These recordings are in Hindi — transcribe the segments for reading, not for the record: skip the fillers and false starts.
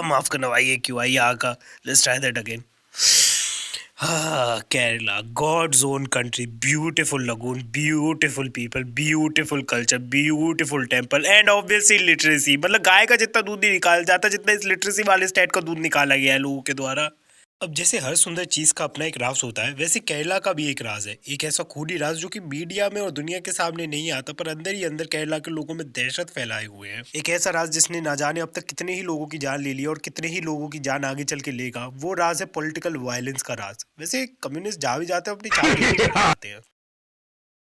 माफ करना भाई, ये क्यों आई यहाँ का? Let's try that again. Kerala, God's own country, beautiful lagoon, beautiful people, beautiful culture, beautiful temple, and obviously literacy. मतलब गाय का जितना दूध नहीं निकाला जाता जितना इस लिटरेसी वाले स्टेट का दूध निकाला गया है लोगों के द्वारा. अब जैसे हर सुंदर चीज का अपना एक राज होता है, वैसे केरला का भी एक राज है. एक ऐसा खूनी राज जो कि मीडिया में और दुनिया के सामने नहीं आता, पर अंदर ही अंदर केरला के लोगों में दहशत फैलाए हुए है. एक ऐसा राज जिसने ना जाने अब तक कितने ही लोगों की जान ले ली और कितने ही लोगों की जान आगे चल के लेगा. वो राज है पॉलिटिकल वायलेंस का राज. वैसे कम्युनिस्ट जहाँ भी जाते हैं अपनी चाल आते हैं.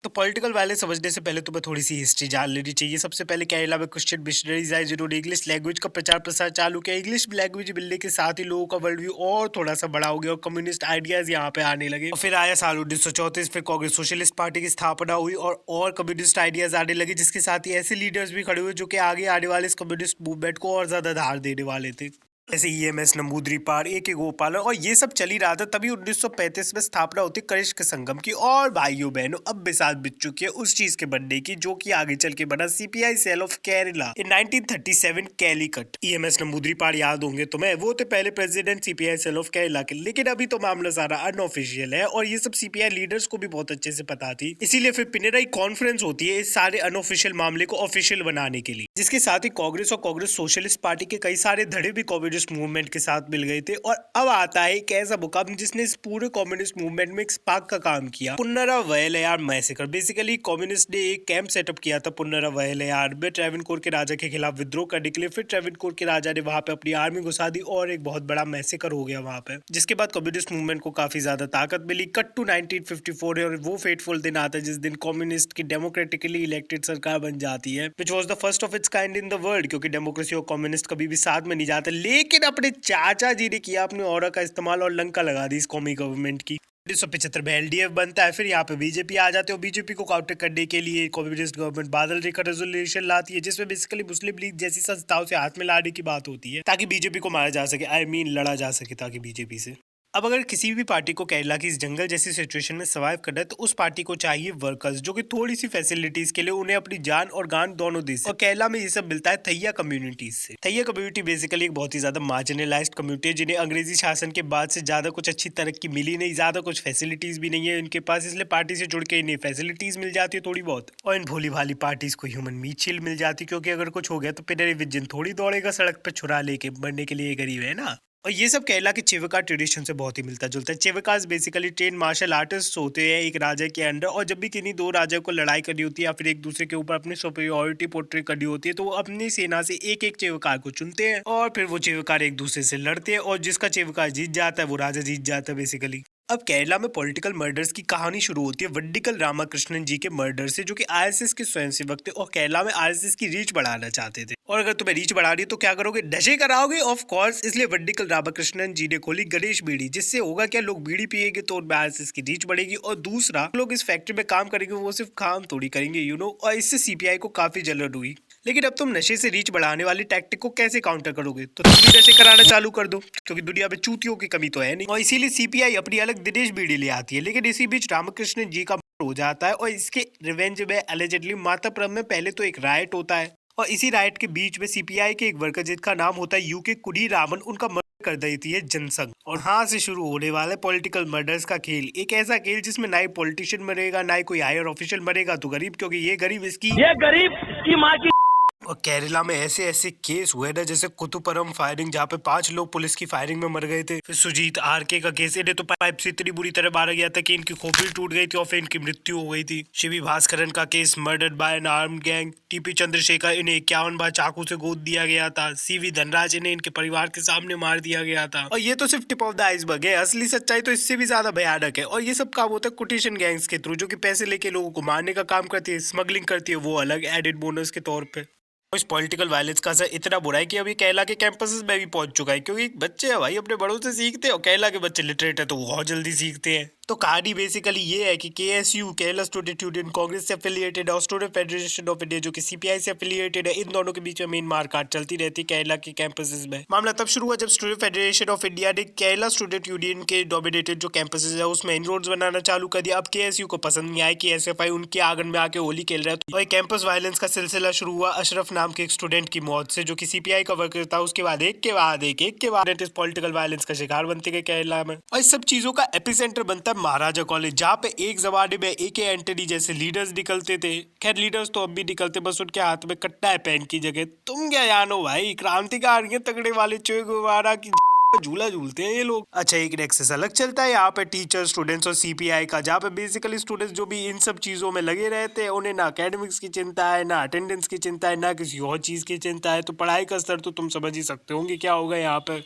तो पॉलिटिकल वायलेंस समझने से पहले तुम्हें थोड़ी सी हिस्ट्री जान लेनी चाहिए. सबसे पहले केरला में क्रिश्चियन मिशनरीज आए जिन्होंने इंग्लिश लैंग्वेज का प्रचार प्रसार चालू किया. इंग्लिश लैंग्वेज मिलने के साथ ही लोगों का वर्ल्ड व्यू और थोड़ा सा बड़ा हो गया और कम्युनिस्ट आइडियाज यहाँ पे आने लगे. और फिर आया साल 1934, फिर कांग्रेस सोशलिस्ट पार्टी की स्थापना हुई और कम्युनिस्ट आइडियाज आने लगे, जिसके साथ ही ऐसे लीडर्स भी खड़े हुए जो कि आगे आने वाले इस कम्युनिस्ट मूवमेंट को और ज्यादा धार देने वाले थे. जैसे ईएमएस, नंबूद्रीपाल, ए.के. गोपालन, और ये सब चल ही रहा था. तभी 1935 में स्थापना होती कनिष्क संगम की. और भाइयों बहनों, अब मिसाल बीत चुकी है उस चीज के बनने की जो कि आगे चल के बना CPI cell of Kerala in 1937 Calicut. EMS Namboodiripad याद होंगे तुम्हें, वो थे पहले president CPI cell of Kerala के. लेकिन अभी तो मामला सारा अनऑफिशियल है और ये सब सीपीआई लीडर्स को भी बहुत अच्छे से पता थी. इसीलिए फिर पिनेराई कॉन्फ्रेंस होती है इस सारे अनऑफिशियल मामले को ऑफिशियल बनाने के लिए, जिसके साथ ही कांग्रेस और कांग्रेस सोशलिस्ट पार्टी के कई सारे धड़े भी कम्युनिस्ट मूवमेंट के साथ मिल गए थे. और अब आता है एक ऐसा मुकाम जिसने इस पूरे कम्युनिस्ट मूवमेंट में एक स्पार्क का काम किया, पुन्नरा वयलयार मैसेकर. बेसिकली कम्युनिस्ट ने एक कैंप सेटअप किया था पुन्नरा वयलयार में ट्रेवनकोर के राजा के खिलाफ विद्रोह करने के लिए. फिर ट्रेवनकोर के राजा ने वहां पे अपनी आर्मी घुसा दी और एक बहुत बड़ा मैसेकर हो गया वहां पे, जिसके बाद कम्युनिस्ट मूवमेंट को काफी ज्यादा ताकत मिली. कट टू 1954 और वो फेटफुल दिन आता है जिस दिन कम्युनिस्ट की डेमोक्रेटिकली इलेक्टेड सरकार बन जाती है, which was the first of its kind in the world. क्योंकि डेमोक्रेसी और कम्युनिस्ट कभी भी साथ में नहीं जाते. लेकिन अपने चाचा जी ने किया अपने ऑरा का इस्तेमाल और लंका लगा दी इस कौमी गवर्नमेंट की. 1975 में एलडीएफ बनता है. फिर यहाँ पे बीजेपी आ जाते हैं और बीजेपी को काउंटर करने के लिए कम्युनिस्ट गवर्नमेंट बादल रेखा रेजोल्यूशन लाती है, जिसमें बेसिकली मुस्लिम लीग जैसी संस्थाओं से हाथ में लाने की बात होती है ताकि बीजेपी को मारा जा सके. आई मीन लड़ा जा सके ताकि बीजेपी से. अब अगर किसी भी पार्टी को केरला की इस जंगल जैसी सिचुएशन में सर्वाइव करना है तो उस पार्टी को चाहिए वर्कर्स जो कि थोड़ी सी फैसिलिटीज के लिए उन्हें अपनी जान और गान दोनों दे सके. और केरला में ये सब मिलता है थैया कम्युनिटीज से. थैया कम्युनिटी बेसिकली एक बहुत ही ज्यादा मार्जिनलाइज्ड कम्युनिटी है जिन्हें अंग्रेजी शासन के बाद से ज्यादा कुछ अच्छी तरक्की मिली नहीं, ज्यादा कुछ फैसिलिटीज भी नहीं है इनके पास. इसलिए पार्टी से जुड़ के इन्हें फैसिलिटीज मिल जाती है थोड़ी बहुत, और इन भोली भाली पार्टीज को ह्यूमन मीट शील्ड मिल जाती है. क्योंकि अगर कुछ हो गया तो पिनराई विजयन थोड़ी दौड़ेगा सड़क पर छुरा लेके, मरने के लिए गरीब है ना. और ये सब केरला के चिवका ट्रेडिशन से बहुत ही मिलता जुलता है. चिवकास बेसिकली ट्रेन मार्शल आर्टिस्ट होते हैं एक राजा के अंडर, और जब भी किन्हीं दो राजा को लड़ाई करनी होती है या फिर एक दूसरे के ऊपर अपनी सुपीरियरिटी पोर्ट्रे करनी होती है तो वो अपनी सेना से एक एक चिवकार को चुनते हैं और फिर वो चिवकार एक दूसरे से लड़ते हैं और जिसका चिवकार जीत जाता है वो राजा जीत जाता है बेसिकली. अब केरला में पॉलिटिकल मर्डर्स की कहानी शुरू होती है वड्डिकल रामाकृष्णन जी के मर्डर से, जो कि आरएसएस के स्वयंसेवक थे और केरला में आरएसएस की रीच बढ़ाना चाहते थे. और अगर तुम्हें रीच बढ़ानी है तो क्या करोगे? नशे कराओगे ऑफ कोर्स. इसलिए वड्डिकल रामाकृष्णन जी ने खोली गणेश बीड़ी. जिससे होगा क्या, लोग बीड़ी पिएंगे तो उनमें आरएसएस की रीच बढ़ेगी और दूसरा लोग इस फैक्ट्री में काम करेंगे, वो सिर्फ काम थोड़ी करेंगे यू नो. और इससे सीपीआई को काफी जलन हुई. लेकिन अब तुम नशे से रीच बढ़ाने वाली टैक्टिक को कैसे काउंटर करोगे? तो तुम भी नशे कराना चालू कर दो, क्योंकि दुनिया में चूतियों की कमी तो है नहीं. और इसीलिए सीपीआई अपनी अलग दिनेश बीड़ी ले आती है. लेकिन इसी बीच रामकृष्ण जी का मर्डर हो जाता है और इसके रिवेंज में एलिजिडली मातापुरम में पहले तो एक राइट होता है और इसी राइट के बीच में सीपीआई के एक वर्कर जिसका नाम होता है यूके कुडी रामन, उनका मर्डर कर देती है जनसंघ. और यहाँ से शुरू होने वाला पॉलिटिकल मर्डर्स का खेल. एक ऐसा खेल जिसमें ना ही पॉलिटिशियन मरेगा ना ही कोई हायर ऑफिशियल मरेगा तो गरीब, क्योंकि ये गरीब इसकी माँ की. और केरला में ऐसे ऐसे केस हुए ना, जैसे कुतुपरम फायरिंग जहाँ पे 5 लोग पुलिस की फायरिंग में मर गए थे. फिर सुजीत आरके का केस, इन्हें तो पाइप से इतनी बुरी तरह मारा गया था कि इनकी खोपड़ी टूट गई थी और फिर इनकी मृत्यु हो गई थी. शिवी भास्करन का case, murdered by N armed gang. TP Chandrashekhar, इन्हें 51 बार चाकू से गोद दिया गया था. सीवी धनराज, इन्हें इनके परिवार के सामने मार दिया गया था. और ये तो सिर्फ टिप ऑफ द आइसबर्ग है. असली सच्चाई तो इससे भी ज्यादा भयानक है. और ये सब काम होता है कोटेशन गैंग्स के थ्रू, जो कि पैसे लेके लोगों को मारने का काम करती है, स्मगलिंग करती है, वो अलग एडेड बोनस के तौर पे. इस पॉलिटिकल वायलेंस का असर इतना बुरा है कि अभी केरला के कैंपसेस में भी पहुंच चुका है. क्योंकि बच्चे हैं भाई अपने बड़ों से सीखते हैं और केरला के बच्चे लिटरेट है तो वो बहुत जल्दी सीखते हैं. तो कहानी बेसिकली ये है कि KSU Kerala student union Congress से एफिलिएटेड और स्टूडेंट फेडरेशन ऑफ इंडिया जो कि सीपीआई से एफिलिएटेड है, इन दोनों के बीच में मेन मारकाट चलती रहती है केरला के कैंपसेस में। मामला तब शुरू हुआ जब स्टूडेंट फेडरेशन ऑफ इंडिया ने केरला स्टूडेंट यूनियन के डोमिनेटेड जो कैंपसेस है उसमें इनरोड्स बनाना चालू कर दिया। अब केएसयू को पसंद नहीं आया कि एसएफआई उनके आंगन में आके होली खेल रहा है, और कैंपस वायलेंस का सिलसिला शुरू हुआ अशरफ नाम के एक स्टूडेंट की मौत से, जो कि सीपीआई का वर्कर था। उसके बाद एक के बाद इस पॉलिटिकल वायलेंस का शिकार बनते गए केरला में, और इस सब चीजों का एपिसेंटर बनता है महाराजा कॉलेज, जहाँ पे एक जमाने में एके एंटनी जैसे लीडर्स निकलते थे। खैर लीडर्स तो अब भी निकलते, बस उनके हाथ में कट्टा है पेन की जगह। तुम क्या जानो भाई, क्रांतिकारी हैं तगड़े वाले, चोए गुब्बारा की झूला झूलते हैं ये लोग। अच्छा, एक नेक्सस अलग चलता है यहाँ पे टीचर स्टूडेंट्स और सीपीआई का, जहाँ पे बेसिकली स्टूडेंट्स जो भी इन सब चीजों में लगे रहते हैं, उन्हें ना एकेडमिक्स की चिंता है, ना अटेंडेंस की चिंता है, ना किसी और चीज की चिंता है। तो पढ़ाई का स्तर तो तुम समझ ही सकते होंगे क्या होगा यहाँ पे।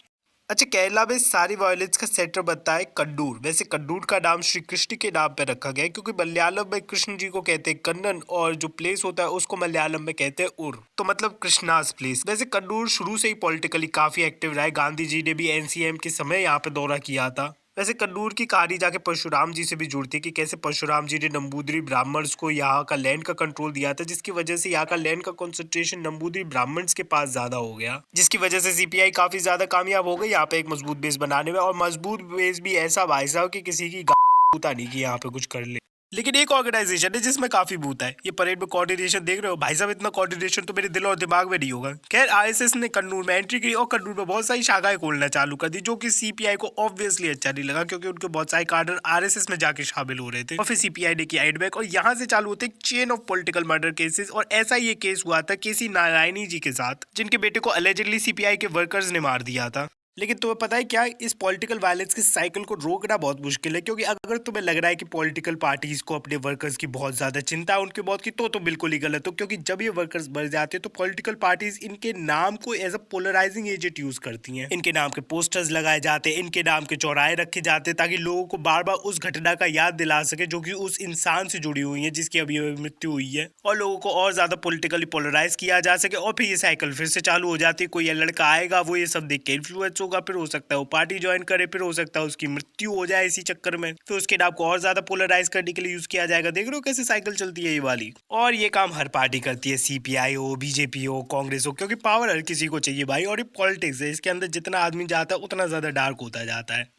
अच्छा, केरला में सारी वायलेंस का सेंटर बनता है कन्नूर। वैसे कन्नूर का नाम श्री कृष्ण के नाम पे रखा गया है, क्योंकि मलयालम में कृष्ण जी को कहते हैं कन्नन, और जो प्लेस होता है उसको मलयालम में कहते हैं उर, तो मतलब कृष्णास प्लेस। वैसे कन्नूर शुरू से ही पॉलिटिकली काफी एक्टिव रहा है। गांधी जी ने भी एनसीएम के समय यहाँ पे दौरा किया था। वैसे कन्नूर की कहानी जाके परशुराम जी से भी जुड़ती है कि कैसे परशुराम जी ने नंबूदरी ब्राह्मण्स को यहाँ का लैंड का कंट्रोल दिया था, जिसकी वजह से यहाँ का लैंड का कंसंट्रेशन नंबूदरी ब्राह्मण्स के पास ज्यादा हो गया, जिसकी वजह से सीपीआई काफी ज्यादा कामयाब हो गई यहाँ पे एक मजबूत बेस बनाने में। और मजबूत बेस भी ऐसा भाई साहब कि किसी की बूता नहीं की यहाँ पे कुछ कर ले। लेकिन एक ऑर्गेनाइजेशन है जिसमें काफी बूत है। ये परेड में कोऑर्डिनेशन देख रहे हो भाई साहब, इतना कोऑर्डिनेशन तो मेरे दिल और दिमाग में नहीं होगा। खैर आरएसएस ने कन्नूर में एंट्री की और कन्नूर में बहुत सारी शाखाएं खोलना चालू कर दी, जो कि सीपीआई को ऑब्वियसली अच्छा नहीं लगा, क्योंकि उनके बहुत सारे कार्डर आरएसएस में जाके शामिल हो रहे थे। और फिर सीपीआई ने किया एडबैक, और यहाँ से चालू होते chain of political murder cases. और ऐसा ये केस हुआ था केसी नारायणी जी के साथ, जिनके बेटे को अलेजिडली सीपीआई के वर्कर्स ने मार दिया था। लेकिन तुम्हें पता है क्या, इस पॉलिटिकल वायलेंस के साइकिल को रोकना बहुत मुश्किल है, क्योंकि अगर तुम्हें लग रहा है कि पॉलिटिकल पार्टीज को अपने वर्कर्स की बहुत ज्यादा चिंता है उनकी मौत की, तो बिल्कुल ही गलत हो। क्योंकि जब ये वर्कर्स मर जाते हैं तो पॉलिटिकल पार्टीज इनके नाम को as a polarising agent use करती हैं। इनके नाम के पोस्टर्स लगाए जाते हैं, इनके नाम के चौराहे रखे जाते हैं, ताकि लोगों को बार बार उस घटना का याद दिला सके जो कि उस इंसान से जुड़ी हुई है जिसकी अभी मृत्यु हुई है, और लोगों को और ज्यादा पॉलिटिकली पोलराइज किया जा सके। और फिर ये साइकिल फिर से चालू हो जाती है। कोई लड़का आएगा, वो ये सब देख के इन्फ्लुएंस होगा, फिर हो सकता है पार्टी ज्वाइन करे, फिर हो सकता है उसकी मृत्यु हो जाए इसी चक्कर में, फिर उसके नाम को और ज्यादा पोलराइज करने के लिए यूज किया जाएगा। देख रहे हो कैसे साइकिल चलती है ये वाली। और ये काम हर पार्टी करती है, सीपीआई हो, बीजेपी हो, कांग्रेस हो, क्योंकि पावर हर किसी को चाहिए भाई। और ये पॉलिटिक्स है, इसके अंदर जितना आदमी जाता है उतना ज्यादा डार्क होता जाता है।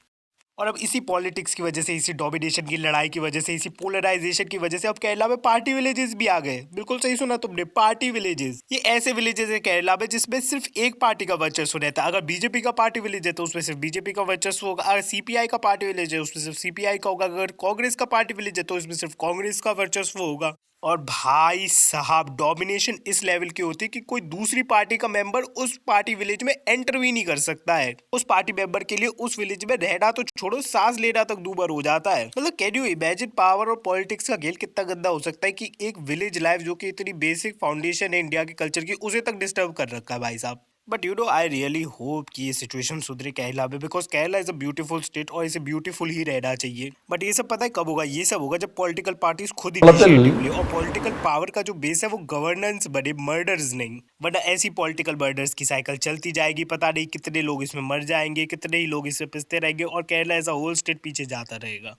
और अब इसी पॉलिटिक्स की वजह से, इसी डोमिनेशन की लड़ाई की वजह से, इसी पोलराइजेशन की वजह से अब केरला में पार्टी विलेजेस भी आ गए। बिल्कुल सही सुना तुमने, पार्टी विलेजेस। ये ऐसे विलेजेस है केरला में जिसमें सिर्फ एक पार्टी का वर्चस्व रहता है। अगर बीजेपी का पार्टी विलेज है तो उसमें सिर्फ बीजेपी का वर्चस्व होगा। अगर सीपीआई का पार्टी विलेज है उसमें सिर्फ सीपीआई का होगा। अगर कांग्रेस का पार्टी विलेज है तो उसमें सिर्फ कांग्रेस का वर्चस्व होगा। और भाई साहब डोमिनेशन इस लेवल की होती है कि कोई दूसरी पार्टी का मेंबर उस पार्टी विलेज में एंटर भी नहीं कर सकता है। उस पार्टी मेंबर के लिए उस विलेज में रहना तो छोड़ो, सांस लेना तक दूभर हो जाता है। मतलब कैन यू इमेजिन पावर और पॉलिटिक्स का खेल कितना गंदा हो सकता है कि एक विलेज लाइफ जो कि इतनी बेसिक फाउंडेशन है इंडिया के कल्चर की, उसे तक डिस्टर्ब कर रखा है भाई साहब। But you know I really hope कि ये सिचुएशन सुधरे केरला में, because Kerala is a beautiful state और इसे ब्यूटीफुल ही रहना चाहिए। बट ये सब पता है कब होगा? ये सब होगा जब पॉलिटिकल पार्टीज खुद इनिशिएटिव ले, और पॉलिटिकल पावर का जो बेस है वो गवर्नेंस बने, मर्डर्स नहीं। वरना ऐसी पॉलिटिकल मर्डर्स की साइकिल चलती जाएगी, पता नहीं कितने लोग इसमें मर जाएंगे, कितने ही लोग इसमें पिसते रहेंगे, और Kerala as a whole state पीछे जाता रहेगा।